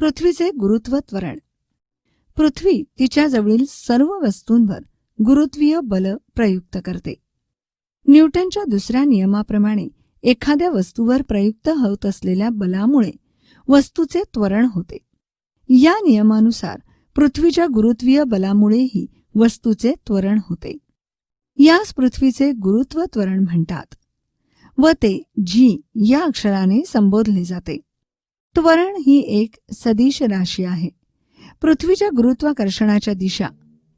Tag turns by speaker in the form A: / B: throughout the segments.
A: पृथ्वीचे गुरुत्व त्वरण. पृथ्वी तिच्या जवळील सर्व वस्तूंवर गुरुत्वीय बल प्रयुक्त करते. न्यूटनच्या दुसऱ्या नियमाप्रमाणे एखाद्या वस्तूवर प्रयुक्त होत असलेल्या बलामुळे वस्तूचे त्वरण होते. या नियमानुसार पृथ्वीच्या गुरुत्वीय बलामुळेही वस्तूचे त्वरण होते. यास पृथ्वीचे गुरुत्व त्वरण म्हणतात व ते जी या अक्षराने संबोधले जाते. त्वरण ही एक सदिश राशी आहे. पृथ्वीच्या गुरुत्वाकर्षणाच्या दिशा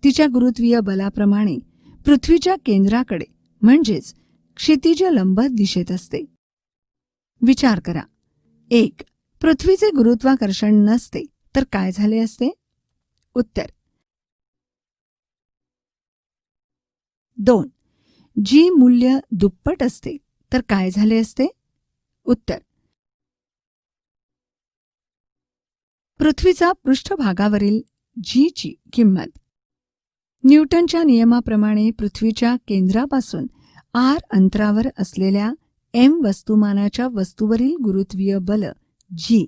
A: तिच्या गुरुत्वीय बलाप्रमाणे पृथ्वीच्या केंद्राकडे म्हणजेच क्षितिज लंब दिशेत असते. विचार करा. 1. पृथ्वीचे गुरुत्वाकर्षण नसते तर काय झाले असते? उत्तर. 2. जी मूल्य दुप्पट असते तर काय झाले असते? उत्तर. पृथ्वीचा पृष्ठभागावरील जी ची किंमत न्यूटनच्या नियमाप्रमाणे पृथ्वीच्या केंद्रापासून r अंतरावर असलेल्या m वस्तुमानाच्या वस्तूवरील गुरुत्वीय बल g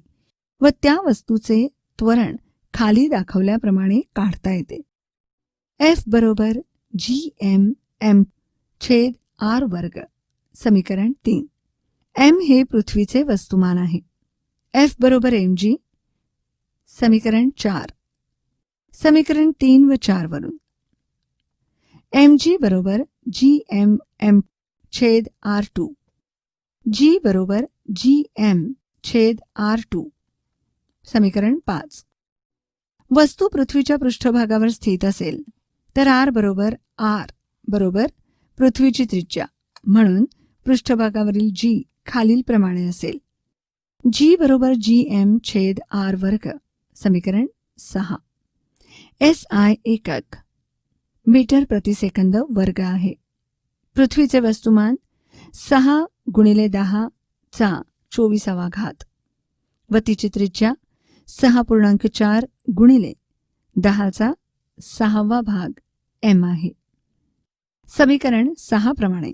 A: व त्या वस्तूचे त्वरण खाली दाखवल्याप्रमाणे काढता येते. F बरोबर gm छेद r वर्ग. समीकरण 3. m हे पृथ्वीचे वस्तुमान आहे. F बरोबर mg. समीकरण 4. समीकरण 3 व 4 वरून mg बरोबर gm छेद r2. g बरोबर gm छेद r2. समीकरण 5. वस्तू पृथ्वीच्या पृष्ठभागावर स्थित असेल तर r बरोबर पृथ्वीची त्रिज्या म्हणून पृष्ठभागावरील g खालील प्रमाणे असेल. g बरोबर gm छेद r वर्ग. समीकरण 6. SI एकक मीटर प्रति सेकंद वर्ग आहे. पृथ्वीचे वस्तुमान 6 गुणिले 10 चा 24वा घात व तिची त्रिज्या 6.4 गुणिले 10 चा 6वा भाग m आहे. समीकरण 6 प्रमाणे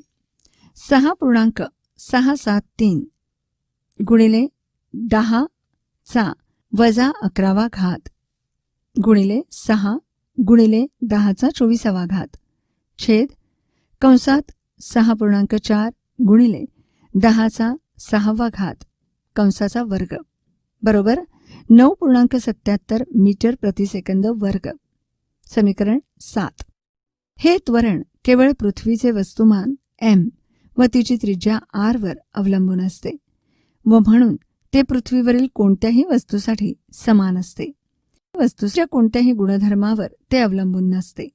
A: 6.673 गुणिले 10 चा वजा 11वा घात गुणिले 6 गुणिले 10 चा 24वा घात छेद कंसात 6.4 गुणिले 10 चा 6वा घात कंसाचा वर्ग बरोबर 9.77 मीटर प्रति सेकंद वर्ग. समीकरण 7. हे त्वरण केवळ पृथ्वीचे वस्तुमान m व तिची त्रिज्या r वर अवलंबून असते व म्हणून ते पृथ्वीवरील कोणत्याही वस्तूसाठी समान असते. वस्तूच्या कोणत्याही गुणधर्मावर ते अवलंबून नसते.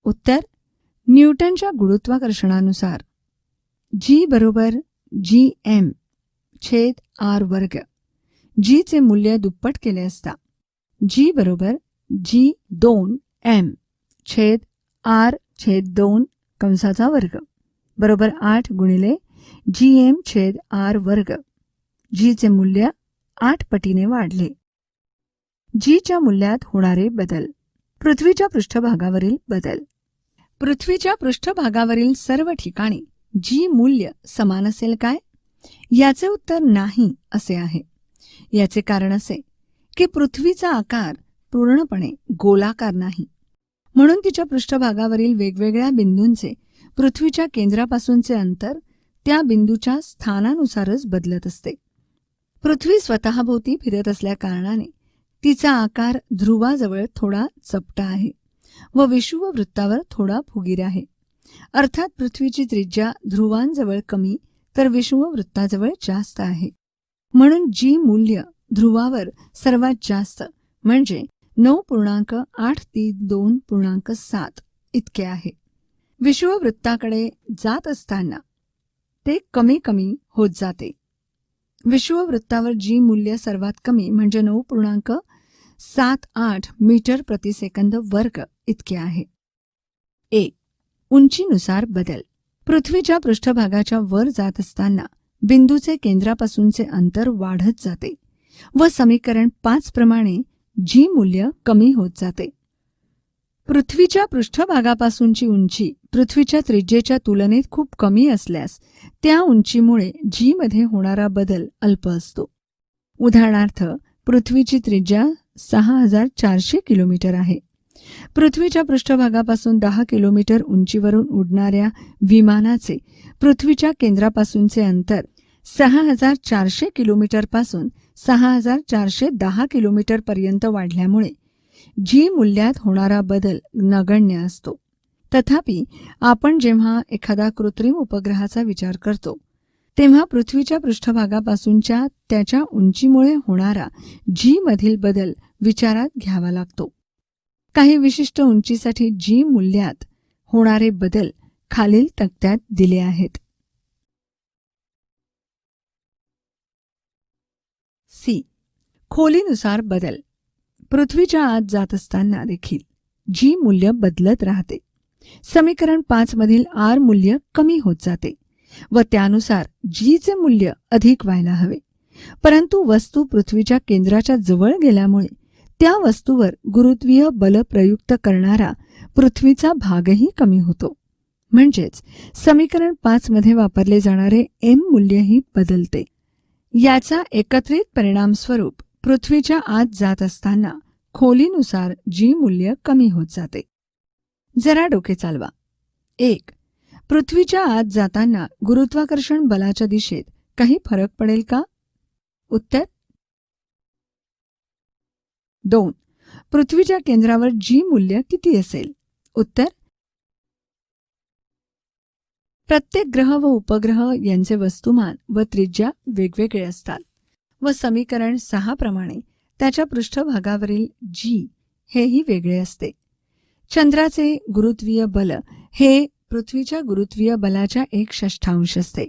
A: उत्तर. न्यूटनच्या गुरुत्वाकर्षणानुसार g बरोबर gm छेद r वर्ग. g चे मूल्य दुप्पट केले असता g बरोबर g2m छेद r छेद 2 कंसाचा वर्ग बरोबर 8 गुणिले gm छेद r वर्ग. g चे मूल्य 8 पटीने वाढले. g च्या मूल्यात होणारे बदल. पृथ्वीच्या पृष्ठभागावरील बदल. पृथ्वीच्या पृष्ठभागावरील सर्व ठिकाणी g मूल्य समान असेल काय? याचे उत्तर नाही असे आहे. याचे कारण असे की पृथ्वीचा आकार पूर्णपणे गोलाकार नाही, म्हणून तिच्या पृष्ठभागावरील वेगवेगळ्या बिंदूंचे पृथ्वीच्या केंद्रापासूनचे अंतर त्या बिंदूच्या स्थानानुसारच बदलत असते. पृथ्वी स्वतःभोवती फिरत असल्या कारणाने तिचा आकार ध्रुवाजवळ थोडा चपटा आहे व विषुववृत्तावर थोडा फुगीर आहे. अर्थात पृथ्वीची त्रिज्या ध्रुवांजवळ कमी तर विषुववृत्ताजवळ जास्त आहे, म्हणून जी मूल्य ध्रुवावर सर्वात जास्त म्हणजे 9.832.7 इतके आहे. विषुववृत्ताकडे जात असताना ते कमी कमी होत जाते. विषुववृत्तावर जी मूल्य सर्वात कमी म्हणजे 9.78 मीटर प्रति सेकंद वर्ग इतके आहे. 1. उंचीनुसार बदल. पृथ्वीच्या पृष्ठभागाच्या वर जात असताना बिंदूचे केंद्रापासूनचे अंतर वाढत जाते. व समीकरण 5 प्रमाणे जी मूल्य कमी होत जाते. पृथ्वीच्या पृष्ठभागापासूनची उंची पृथ्वीच्या त्रिज्येच्या तुलनेत खूप कमी असल्यास त्या उंचीमुळे जी मध्ये होणारा बदल अल्प असतो. उदाहरणार्थ, पृथ्वीची त्रिज्या 6400 किलोमीटर आहे. पृथ्वीच्या पृष्ठभागापासून 10 किलोमीटर उंचीवरून उडणाऱ्या विमानाचे पृथ्वीच्या केंद्रापासूनचे अंतर 6400 किलोमीटरपासून 6410 किलोमीटर पर्यंत वाढल्यामुळे जी मूल्यात होणारा बदल नगण्य असतो. तथापि आपण जेव्हा एखादा कृत्रिम उपग्रहाचा विचार करतो तेव्हा पृथ्वीच्या पृष्ठभागापासूनच्या त्याच्या उंचीमुळे होणारा जी मधील बदल विचारात घ्यावा लागतो. काही विशिष्ट उंचीसाठी जी मूल्यात होणारे बदल खालील तक्त्यात दिले आहेत. सी. खोलीनुसार बदल. पृथ्वीच्या आत जात असताना देखील जी मूल्य बदलत राहते. समीकरण 5 मधील आर मूल्य कमी होत जाते व त्यानुसार जीचे मूल्य अधिक व्हायला हवे. परंतु वस्तू पृथ्वीच्या केंद्राच्या जवळ गेल्यामुळे त्या वस्तूवर गुरुत्वीय बल प्रयुक्त करणारा पृथ्वीचा भागही कमी होतो. म्हणजेच समीकरण 5 मध्ये वापरले जाणारे एम मूल्यही बदलते. याचा एकत्रित परिणामस्वरूप पृथ्वीच्या आत जात असताना खोलीनुसार जी मूल्य कमी होत जाते. जरा डोके चालवा. 1. पृथ्वीच्या आत जाताना गुरुत्वाकर्षण बलाच्या दिशेत काही फरक पडेल का? उत्तर. 2. पृथ्वीच्या केंद्रावर जी मूल्य किती असेल? उत्तर. प्रत्येक ग्रह व उपग्रह यांचे वस्तुमान व त्रिज्या वेगवेगळे असतात व समीकरण 6 प्रमाणे त्याच्या पृष्ठभागावरील जी हेही वेगळे असते. चंद्राचे गुरुत्वीय बल हे पृथ्वीच्या गुरुत्वीय बलाच्या 1/6 असते.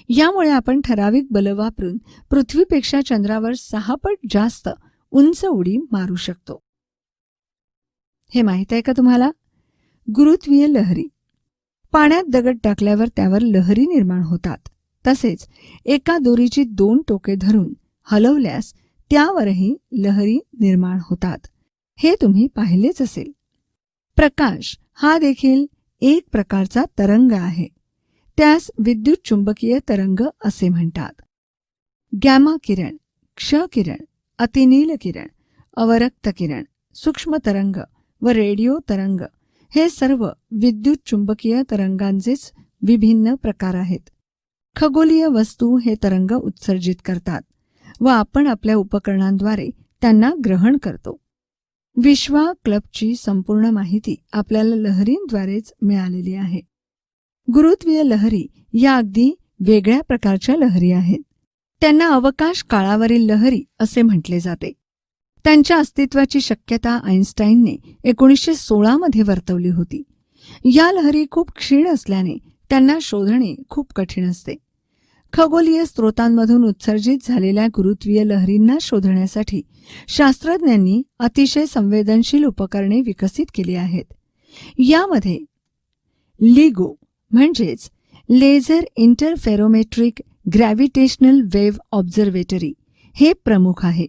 A: यामुळे आपण ठराविक बल वापरून पृथ्वीपेक्षा चंद्रावर 6 पट जास्त उंच उडी मारू शकतो. हे माहित आहे का तुम्हाला? गुरुत्वीय लहरी. पाण्यात दगड टाकल्यावर त्यावर लहरी निर्माण होतात. तसेच एका दोरीची 2 टोके धरून हलवल्यास त्यावरही लहरी निर्माण होतात. हे तुम्ही पाहिलेच असेल. प्रकाश हा देखील एक प्रकारचा तरंग आहे. त्यास विद्युत चुंबकीय तरंग असे म्हणतात. गॅमा किरण, क्ष किरण, अतिनील किरण, अवरक्त किरण, सूक्ष्म तरंग व रेडिओ तरंग हे सर्व विद्युत चुंबकीय तरंगांचेच विभिन्न प्रकार आहेत. खगोलीय वस्तू हे तरंग उत्सर्जित करतात व आपण आपल्या उपकरणांद्वारे त्यांना ग्रहण करतो. विश्वा क्लबची संपूर्ण माहिती आपल्याला लहरींद्वारेच मिळालेली आहे. गुरुत्वीय लहरी या अगदी वेगळ्या प्रकारच्या लहरी आहेत. त्यांना अवकाश काळावरील लहरी असे म्हटले जाते. त्यांच्या अस्तित्वाची शक्यता आइन्स्टाईनने 1916 मध्ये वर्तवली होती. या लहरी खूप क्षीण असल्याने त्यांना शोधणे खूप कठीण असते. खगोलीय स्रोतांमधून उत्सर्जित झालेल्या गुरुत्वीय लहरींना शोधण्यासाठी शास्त्रज्ञांनी अतिशय संवेदनशील उपकरणे विकसित केली आहेत. यामध्ये लिगो म्हणजेच laser interferometric gravitational wave observatory हे प्रमुख आहे.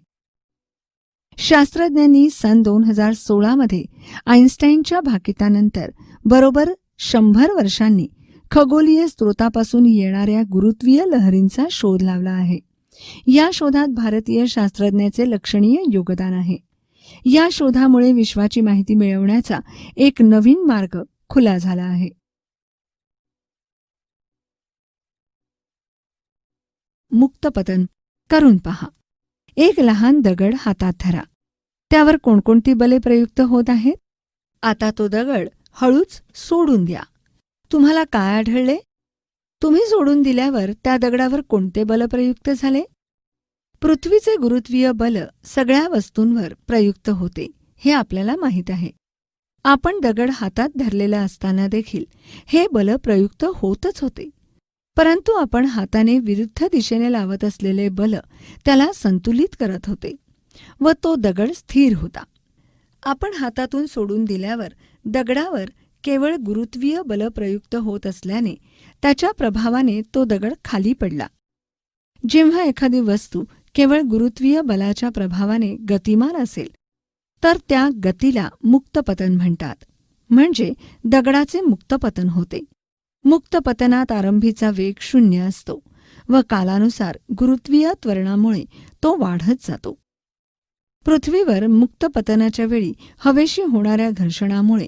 A: शास्त्रज्ञांनी सन 2016 मध्ये आइन्स्टाईनच्या भाकितानंतर बरोबर 100 वर्षांनी खगोलीय स्रोतापासून येणाऱ्या गुरुत्वीय लहरींचा शोध लावला आहे. या शोधात भारतीय शास्त्रज्ञाचे लक्षणीय योगदान आहे. या शोधामुळे विश्वाची माहिती मिळवण्याचा एक नवीन मार्ग खुला झाला आहे. मुक्तपतन करून पहा. एक लहान दगड हातात धरा. त्यावर कोणकोणती बले प्रयुक्त होत आहेत? आता तो दगड हळूच सोडून द्या. तुम्हाला काय आढळले? तुम्ही सोडून दिल्यावर त्या दगडावर कोणते बल प्रयुक्त झाले? पृथ्वीचे गुरुत्वीय बल सगळ्या वस्तूंवर प्रयुक्त होते हे आपल्याला माहीत आहे. आपण दगड हातात धरलेला असताना देखील हे बल प्रयुक्त होतच होते. परंतु आपण हाताने विरुद्ध दिशेने लावत असलेले बल त्याला संतुलित करत होते व तो दगड स्थिर होता. आपण हातातून सोडून दिल्यावर दगडावर केवळ गुरुत्वीय बल प्रयुक्त होत असल्याने त्याच्या प्रभावाने तो दगड खाली पडला. जेव्हा एखादी वस्तू केवळ गुरुत्वीय बलाच्या प्रभावाने गतिमान असेल तर त्या गतीला मुक्त पतन म्हणतात, म्हणजे दगडाचे मुक्त पतन होते. मुक्त पतनात आरंभीचा वेग 0 असतो व कालानुसार गुरुत्वीय त्वरणामुळे तो वाढत जातो. पृथ्वीवर मुक्त पतनाच्या वेळी हवेशी होणाऱ्या घर्षणामुळे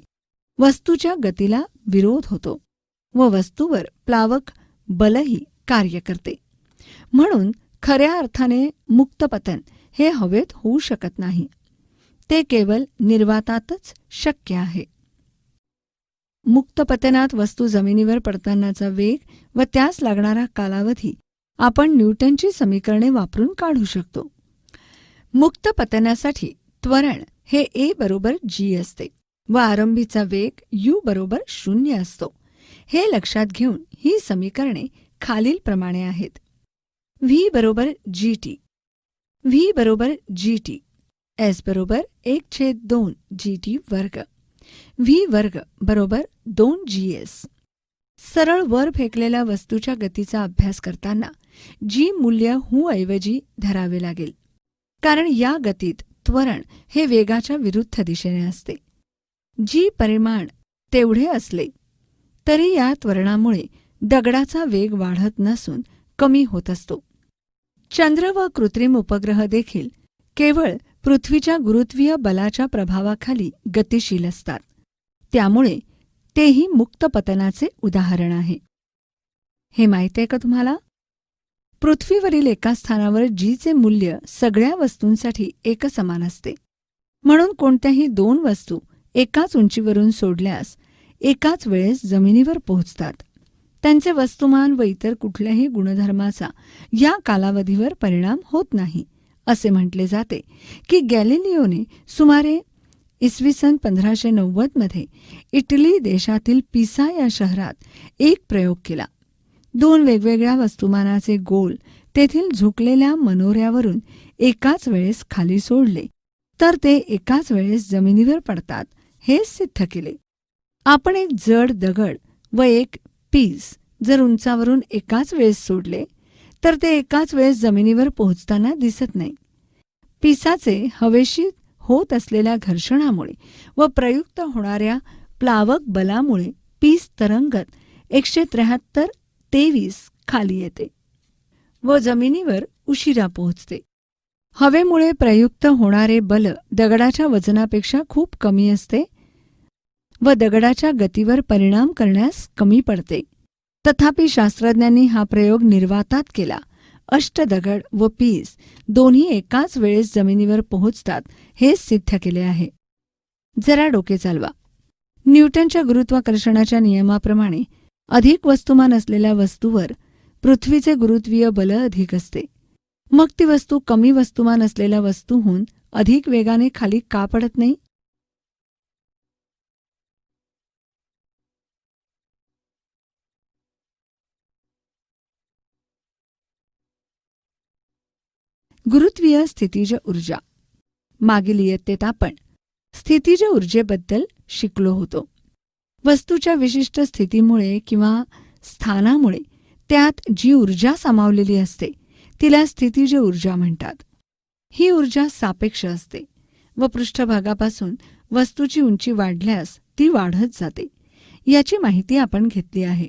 A: वस्तूच्या गतीला विरोध होतो व वस्तूवर प्लावक बलही कार्य करते. म्हणून खऱ्या अर्थाने मुक्त पतन हे हवेत होऊ शकत नाही. ते केवळ निर्वातातच शक्य आहे. मुक्त पतनात वस्तू जमिनीवर पडतानाचा वेग व त्यास लागणारा कालावधी आपण न्यूटनची समीकरणे वापरून काढू शकतो. मुक्त पतनासाठी त्वरण हे A बरोबर G असते व आरंभीचा वेग U बरोबर 0 असतो. हे लक्षात घेऊन ही समीकरणे खालीलप्रमाणे आहेत. V बरोबर GT, V बरोबर GT, S बरोबर 1/2 GT वर्ग, V वर्ग बरोबर 2 GS. सरळ वर फेकलेल्या वस्तूच्या गतीचा अभ्यास करताना G मूल्य हू ऐवजी धरावे लागेल, कारण या गतीत त्वरण हे वेगाच्या विरुद्ध दिशेने असते. G परिमाण तेवढे असले तरी या त्वरणामुळे दगडाचा वेग वाढत नसून कमी होत असतो. चंद्र व कृत्रिम उपग्रह देखील केवळ पृथ्वीच्या गुरुत्वीय बलाच्या प्रभावाखाली गतिशील असतात. त्यामुळे तेही मुक्त पतनाचे उदाहरण आहे. हे माहिती आहे का तुम्हाला? पृथ्वीवरील एका स्थानावर Gचे मूल्य सगळ्या वस्तूंसाठी एकसमान असते. म्हणून कोणत्याही 2 वस्तू एकाच उंचीवरून सोडल्यास एकाच वेळेस जमिनीवर पोहोचतात. त्यांचे वस्तुमान व इतर कुठल्याही गुणधर्माचा या कालावधीवर परिणाम होत नाही. असे म्हटले जाते की गॅलिलिओने सुमारे इसवी सन 1590 मध्ये इटली देशातील पिसा या शहरात एक प्रयोग केला. 2 वेगवेगळ्या वस्तुमानाचे गोल तेथील झुकलेल्या मनोऱ्यावरून एकाच वेळेस खाली सोडले तर ते एकाच वेळेस जमिनीवर पडतात हे सिद्ध केले. आपण एक जड दगड व एक पीस जर उंचावरून एकाच वेळेस सोडले तर ते एकाच वेळेस जमिनीवर पोहोचताना दिसत नाही. पिसाचे हवेशी होत असलेल्या घर्षणामुळे व प्रयुक्त होणाऱ्या प्लावक बलामुळे पीस तरंगत 173 खाली येते व जमिनीवर उशिरा पोहोचते. हवेमुळे प्रयुक्त होणारे बल दगडाच्या वजनापेक्षा खूप कमी असते व दगडाच्या गतीवर परिणाम करण्यास कमी पडते. तथापि शास्त्रज्ञांनी हा प्रयोग निर्वातात केला. अष्टदगड व पीस दोन्ही एकाच वेळेस जमिनीवर पोहोचतात हे सिद्ध केले आहे. जरा डोके चालवा. न्यूटनच्या गुरुत्वाकर्षणाच्या नियमाप्रमाणे अधिक वस्तुमान असलेल्या वस्तूवर पृथ्वीचे गुरुत्वीय बल अधिक असते. मग ती वस्तू कमी वस्तुमान असलेल्या वस्तूहून अधिक वेगाने खाली का पडत नाही? गुरुत्वीय स्थितीज ऊर्जा. मागील इयत्तेत आपण स्थितीज ऊर्जेबद्दल शिकलो होतो. वस्तूच्या विशिष्ट स्थितीमुळे किंवा स्थानामुळे त्यात जी ऊर्जा सामावलेली असते तिला स्थितीज ऊर्जा म्हणतात. ही ऊर्जा सापेक्ष असते व पृष्ठभागापासून वस्तूची उंची वाढल्यास ती वाढत जाते. याची माहिती आपण घेतली आहे.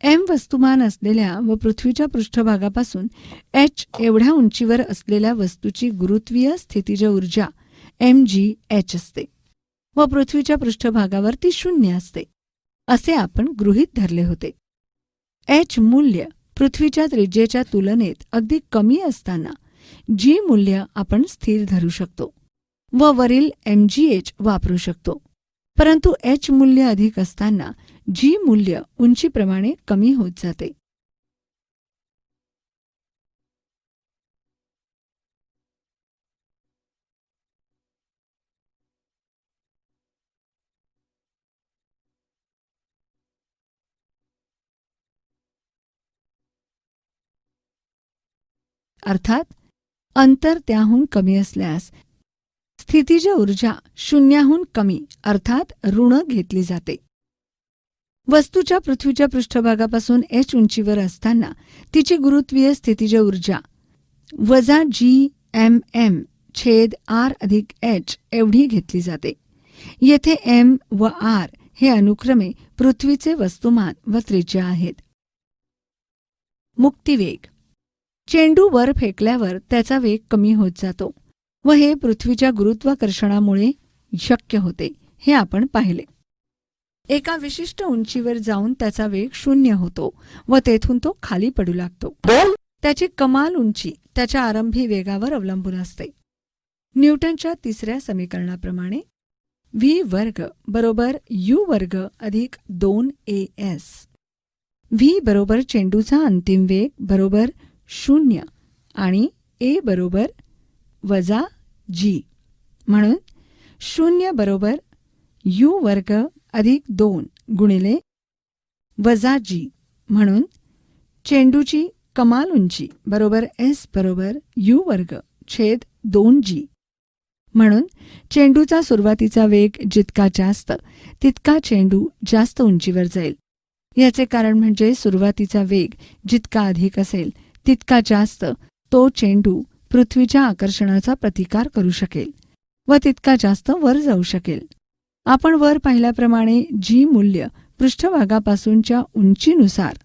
A: M वस्तुमान असलेल्या व पृथ्वीच्या पृष्ठभागापासून H एवढ्या उंचीवर असलेल्या वस्तूची गुरुत्वीय स्थितीज ऊर्जा mgh असते व पृथ्वीच्या पृष्ठभागावर ती 0 असते असे आपण गृहीत धरले होते. H मूल्य पृथ्वीच्या त्रिज्येच्या तुलनेत अगदी कमी असताना G मूल्य आपण स्थिर धरू शकतो व वरील mgh वापरू शकतो. परंतु H मूल्य अधिक असताना G मूल्य उंचीप्रमाणे कमी होत जाते. अर्थात अंतर त्याहून कमी असल्यास स्थितीज ऊर्जा 0हून कमी अर्थात ऋण घेतली जाते. वस्तूच्या पृथ्वीच्या पृष्ठभागापासून H उंचीवर असताना तिची गुरुत्वीय स्थितीज ऊर्जा वजा GMM छेद R अधिक H एवढी घेतली जाते. येथे M व R हे अनुक्रमे पृथ्वीचे वस्तुमान व त्रिज्या आहेत. मुक्तिवेग. चेंडू वर फेकल्यावर त्याचा वेग कमी होत जातो व हे पृथ्वीच्या गुरुत्वाकर्षणामुळे शक्य होते हे आपण पाहिले. एका विशिष्ट उंचीवर जाऊन त्याचा वेग 0 होतो व तेथून तो खाली पडू लागतो. त्याची कमाल उंची त्याच्या आरंभी वेगावर अवलंबून असते. न्यूटनच्या तिसऱ्या समीकरणाप्रमाणे v वर्ग बरोबर u वर्ग अधिक 2as. v बरोबर चेंडूचा अंतिम वेग बरोबर 0 आणि a बरोबर वजा g. म्हणून 0 बरोबर u वर्ग अधिक 2 गुणिले वजा g. म्हणून चेंडूची कमाल उंची बरोबर s बरोबर u वर्ग छेद 2g. म्हणून चेंडूचा सुरुवातीचा वेग जितका जास्त तितका चेंडू जास्त उंचीवर जाईल. याचे कारण म्हणजे सुरुवातीचा वेग जितका अधिक असेल तितका जास्त तो चेंडू पृथ्वीच्या आकर्षणाचा प्रतिकार करू शकेल व तितका जास्त वर जाऊ शकेल. आपण वर पाहिल्याप्रमाणे जी मूल्य पृष्ठभागापासूनच्या उंचीनुसार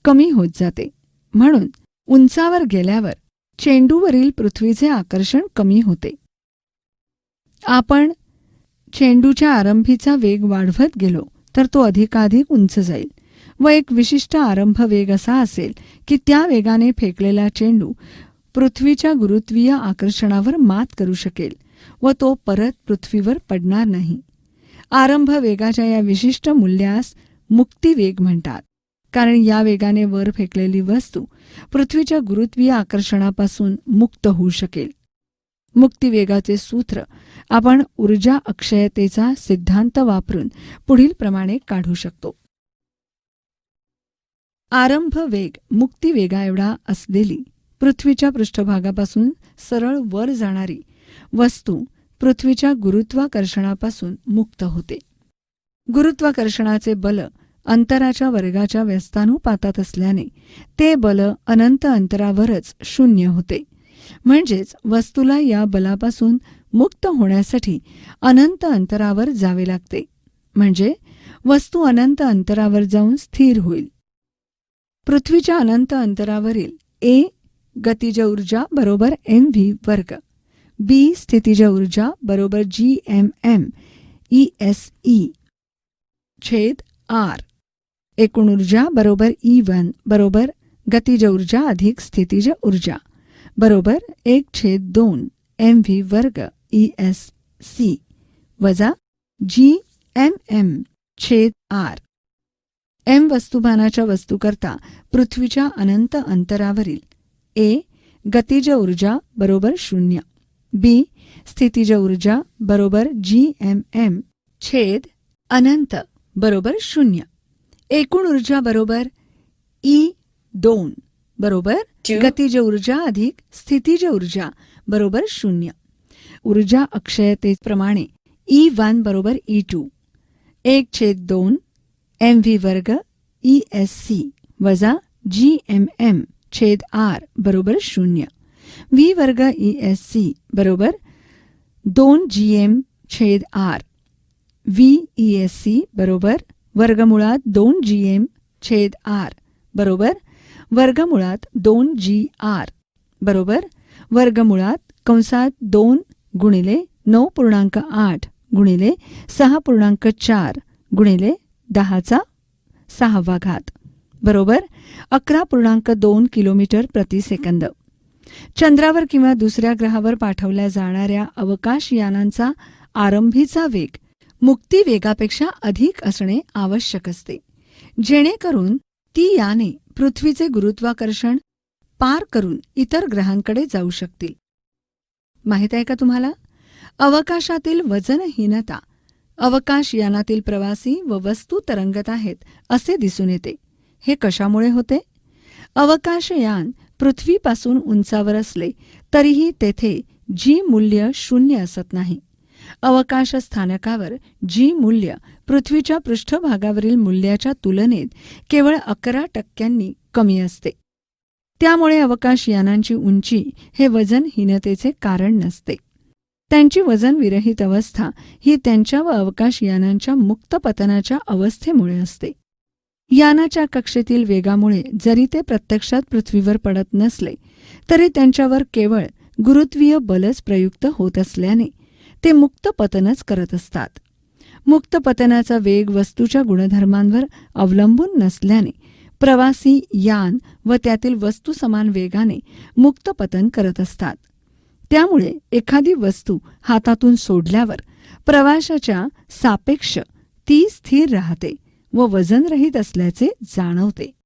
A: कमी होत जाते. म्हणून उंचावर गेल्यावर चेंडूवरील पृथ्वीचे आकर्षण कमी होते. आपण चेंडूच्या आरंभीचा वेग वाढवत गेलो तर तो अधिकाधिक उंच जाईल व एक विशिष्ट आरंभ वेग असा असेल की त्या वेगाने फेकलेला चेंडू पृथ्वीच्या गुरुत्वीय आकर्षणावर मात करू शकेल व तो परत पृथ्वीवर पडणार नाही. आरंभ वेगाच्या या विशिष्ट मूल्यास मुक्तिवेग म्हणतात, कारण या वेगाने वर फेकलेली वस्तू पृथ्वीच्या गुरुत्वीय आकर्षणापासून मुक्त होऊ शकेल. मुक्तिवेगाचे सूत्र आपण ऊर्जा अक्षयतेचा सिद्धांत वापरून पुढील प्रमाणे काढू शकतो. आरंभ वेग मुक्तिवेगा एवढा असलेली पृथ्वीच्या पृष्ठभागापासून सरळ वर जाणारी वस्तू पृथ्वीच्या गुरुत्वाकर्षणापासून मुक्त होते. गुरुत्वाकर्षणाचे बल अंतराच्या वर्गाच्या व्यस्तानुपातात असल्याने ते बल अनंत अंतरावरच 0 होते. म्हणजेच वस्तूला या बलापासून मुक्त होण्यासाठी अनंत अंतरावर जावे लागते. म्हणजे वस्तू अनंत अंतरावर जाऊन स्थिर होईल. पृथ्वीच्या अनंत अंतरावरील a गतिज ऊर्जा बरोबर mv वर्ग, b स्थितिज ऊर्जा बरोबर GMM ESE छेद r, एकूण ऊर्जा बरोबर E1 बरोबर गतिज ऊर्जा अधिक स्थितिज ऊर्जा बरोबर 1/2 mv वर्ग ESC वजा GMM छेद r. m वस्तुमानाच्या वस्तूकरता पृथ्वीच्या अनंत अंतरावरील a गतिज ऊर्जा बरोबर 0, b स्थितिज ऊर्जा बरोबर GMM छेद अनंत बरोबर 0, एकूण ऊर्जा बरोबर E2 बरोबर गतिज ऊर्जा अधिक स्थितिज ऊर्जा बरोबर 0. ऊर्जा अक्षयतेप्रमाणे E1 बरोबर E2 1/2 mv वर्ग ESC वजा GMM छेद r बरोबर 0. v वर्ग ESC बरोबर 2gm छेद r. v ESC बरोबर वर्गमुळात 2gm छेद r बरोबर वर्गमुळात 2gr बरोबर वर्गमुळात कंसात 2 गुणिले 9.8 गुणिले 6.4 गुणिले 10⁶ बरोबर 11.2 किलोमीटर प्रति सेकंद. चंद्रावर किंवा दुसऱ्या ग्रहावर पाठवल्या जाणाऱ्या अवकाशयानांचा आरंभीचा वेग मुक्तिवेगापेक्षा अधिक असणे आवश्यक असते, जेणेकरून ती याने पृथ्वीचे गुरुत्वाकर्षण पार करून इतर ग्रहांकडे जाऊ शकतील. माहीत आहे का तुम्हाला? अवकाशातील वजनहीनता अवकाशयानातील प्रवासी व वस्तू तरंगत आहेत असे दिसून येते. हे कशामुळे होते? अवकाशयान पृथ्वीपासून उंचावर असले तरीही तेथे जी मूल्य 0 असत नाही. अवकाश स्थानकावर जी मूल्य पृथ्वीच्या पृष्ठभागावरील मूल्याच्या तुलनेत केवळ 11% कमी असते. त्यामुळे अवकाशयानांची उंची हे वजनहीनतेचे कारण नसते. त्यांची वजनविरहित अवस्था ही त्यांच्या व अवकाशयानांच्या मुक्त पतनाच्या अवस्थेमुळे असते. यानाच्या कक्षेतील वेगामुळे जरी ते प्रत्यक्षात पृथ्वीवर पडत नसले तरी त्यांच्यावर केवळ गुरुत्वीय बलच प्रयुक्त होत असल्याने ते मुक्त पतनच करत असतात. मुक्त पतनाचा वेग वस्तूच्या गुणधर्मांवर अवलंबून नसल्याने प्रवासी यान व त्यातील वस्तू समान वेगाने मुक्त पतन करत असतात. त्यामुळे एखादी वस्तू हातातून सोडल्यावर प्रवाशाच्या सापेक्ष ती स्थिर राहते व वजनरहित असल्याचे जाणवते.